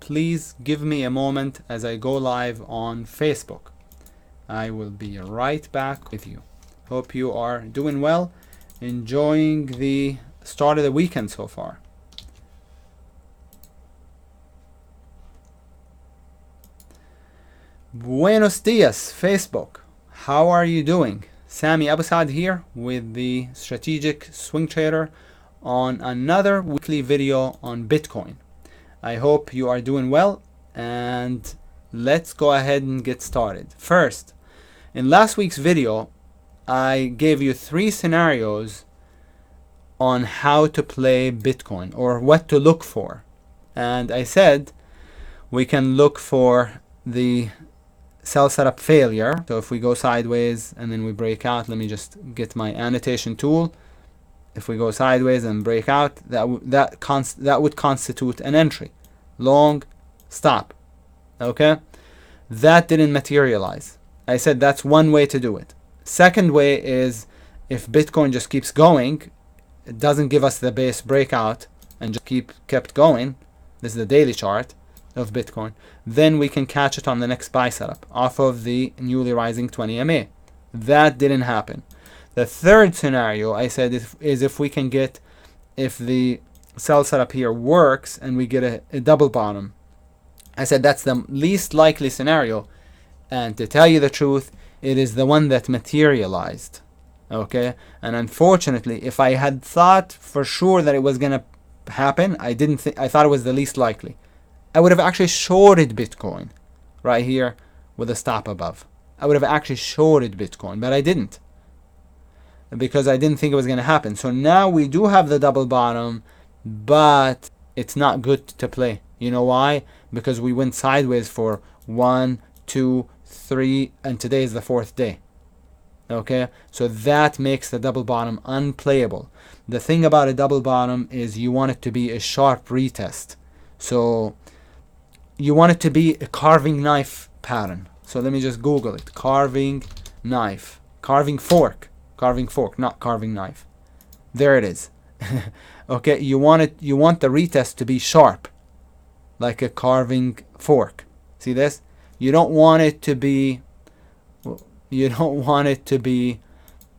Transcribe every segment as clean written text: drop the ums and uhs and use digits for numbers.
please give me a moment as I go live on Facebook. I will be right back with you. Hope you are doing well, enjoying the start of the weekend so far. Buenos dias, Facebook. How are you doing? Sami Abusaad here with the Strategic Swing Trader on another weekly video on Bitcoin. I hope you are doing well, and let's go ahead and get started. First, in last week's video, I gave you 3 scenarios on how to play Bitcoin or what to look for. And I said we can look for the sell setup failure. So if we go sideways and then we break out, let me just get my annotation tool. If we go sideways and break out, that would constitute an entry. Long stop. Okay? That didn't materialize. I said that's one way to do it. Second way is if Bitcoin just keeps going, it doesn't give us the base breakout and just kept going. This is the daily chart of Bitcoin. Then we can catch it on the next buy setup off of the newly rising 20 MA. That didn't happen. The third scenario I said is if we can get, if the sell setup here works and we get a double bottom. I said that's the least likely scenario, and to tell you the truth, it is the one that materialized. Okay, and unfortunately, if I had thought for sure that it was gonna happen, I thought it was the least likely. I would have actually shorted Bitcoin right here with a stop above. I would have actually shorted Bitcoin, but I didn't, because I didn't think it was going to happen. So now we do have the double bottom, but it's not good to play. You know why? Because we went sideways for 1, 2, 3, and today is the 4th day. Okay, so that makes the double bottom unplayable. The thing about a double bottom is you want it to be a sharp retest. So you want it to be a carving knife pattern. So let me just Google it. Carving knife. Carving fork, not carving knife. There it is. Okay, you want the retest to be sharp, like a carving fork. See this? You don't want it to be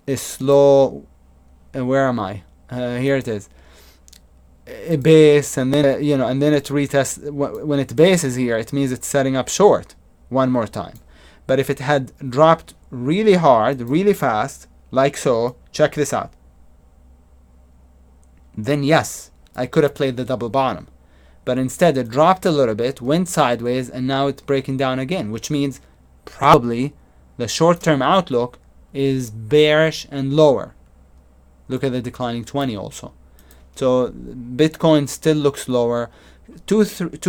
a slow, where am I? Here it is. A base, and then and then it retests. When it bases here, it means it's setting up short one more time. But if it had dropped really hard, really fast, like so, check this out, then yes, I could have played the double bottom. But instead it dropped a little bit, went sideways, and now it's breaking down again, which means probably the short-term outlook is bearish and lower. Look at the declining 20 also. So Bitcoin still looks lower. 2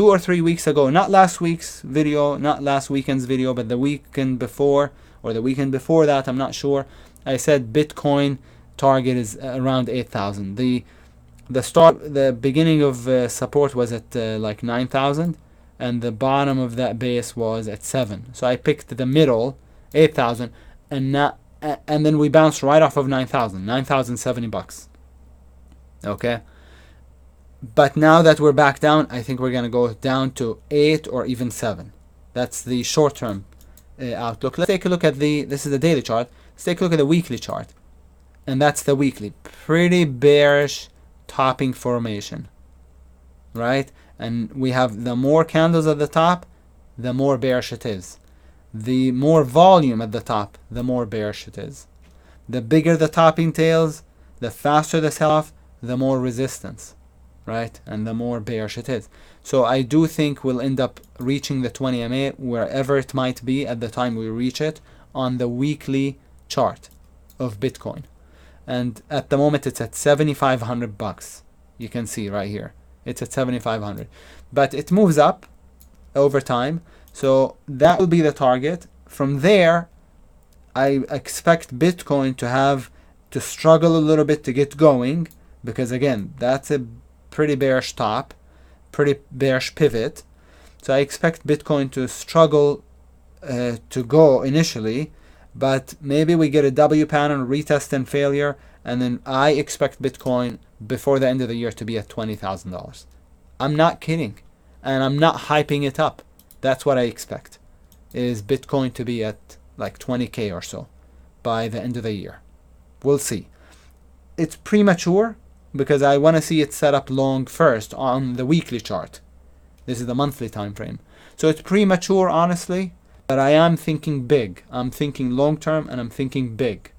or 3 weeks ago, not last week's video, not last weekend's video, but the weekend before, or the weekend before that, I'm not sure, I said Bitcoin target is around 8,000. The beginning of support was at like 9,000, and the bottom of that base was at 7. So I picked the middle, 8,000, and then we bounced right off of 9,000, 9,070 bucks. Okay, but now that we're back down, I think we're gonna go down to 8 or even 7. That's the short-term outlook. Let's take a look at this is the daily chart. Let's take a look at the weekly chart, and that's the weekly. Pretty bearish topping formation, right? And we have the more candles at the top, the more bearish it is. The more volume at the top, the more bearish it is. The bigger the topping tails, the faster the sell-off, the more resistance, right? And the more bearish it is. So I do think we'll end up reaching the 20 MA, wherever it might be at the time we reach it, on the weekly chart of Bitcoin. And at the moment it's at 7,500 bucks. You can see right here, it's at 7,500, but it moves up over time. So that will be the target. From there, I expect Bitcoin to struggle a little bit to get going, because again, that's a pretty bearish top, pretty bearish pivot. So I expect Bitcoin to struggle to go initially, but maybe we get a W pattern, retest and failure, and then I expect Bitcoin before the end of the year to be at $20,000. I'm not kidding. and I'm not hyping it up. That's what I expect, is Bitcoin to be at like 20K or so by the end of the year. We'll see. It's premature because I want to see it set up long first on the weekly chart. This is the monthly time frame. So it's premature, honestly, but I am thinking big. I'm thinking long term, and I'm thinking big.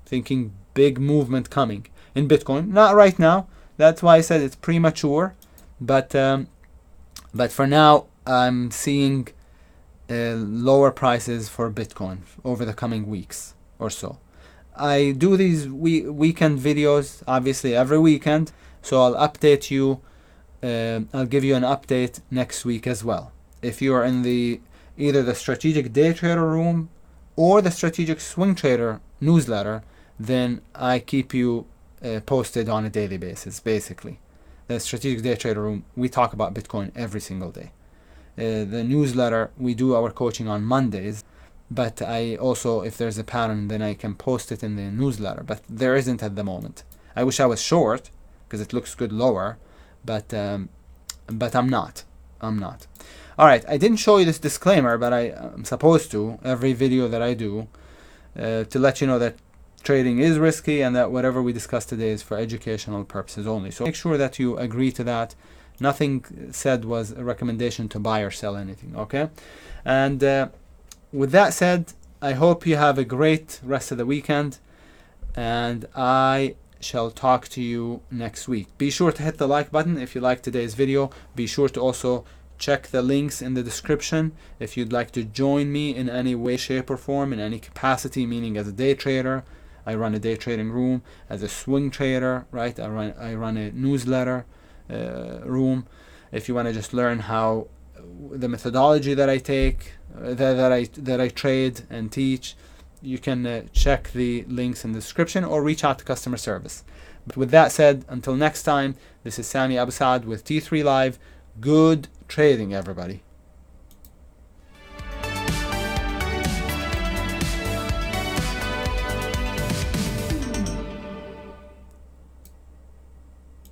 Thinking big movement coming in Bitcoin. Not right now. That's why I said it's premature. But for now, I'm seeing lower prices for Bitcoin over the coming weeks or so. I do these weekend videos, obviously every weekend, so I'll update you. I'll give you an update next week as well. If you are in either the strategic day trader room or the strategic swing trader newsletter, then I keep you posted on a daily basis. Basically, the strategic day trader room, we talk about Bitcoin every single day. The newsletter, we do our coaching on Mondays, but I also, if there's a pattern, then I can post it in the newsletter, but there isn't at the moment. I wish I was short because it looks good lower, but I'm not. All right, I didn't show you this disclaimer, but I'm supposed to every video that I do to let you know that trading is risky and that whatever we discuss today is for educational purposes only. So make sure that you agree to that. Nothing said was a recommendation to buy or sell anything, okay? And with that said, I hope you have a great rest of the weekend, and I shall talk to you next week. Be sure to hit the like button if you like today's video. Be sure to also check the links in the description if you'd like to join me in any way, shape, or form, in any capacity, meaning as a day trader. I run a day trading room. As a swing trader, right? I run a newsletter room. If you want to just learn how the methodology that I take, that I trade and teach, you can check the links in the description or reach out to customer service. But with that said, until next time, this is Sami Abusaad with T3 Live. Good trading, everybody.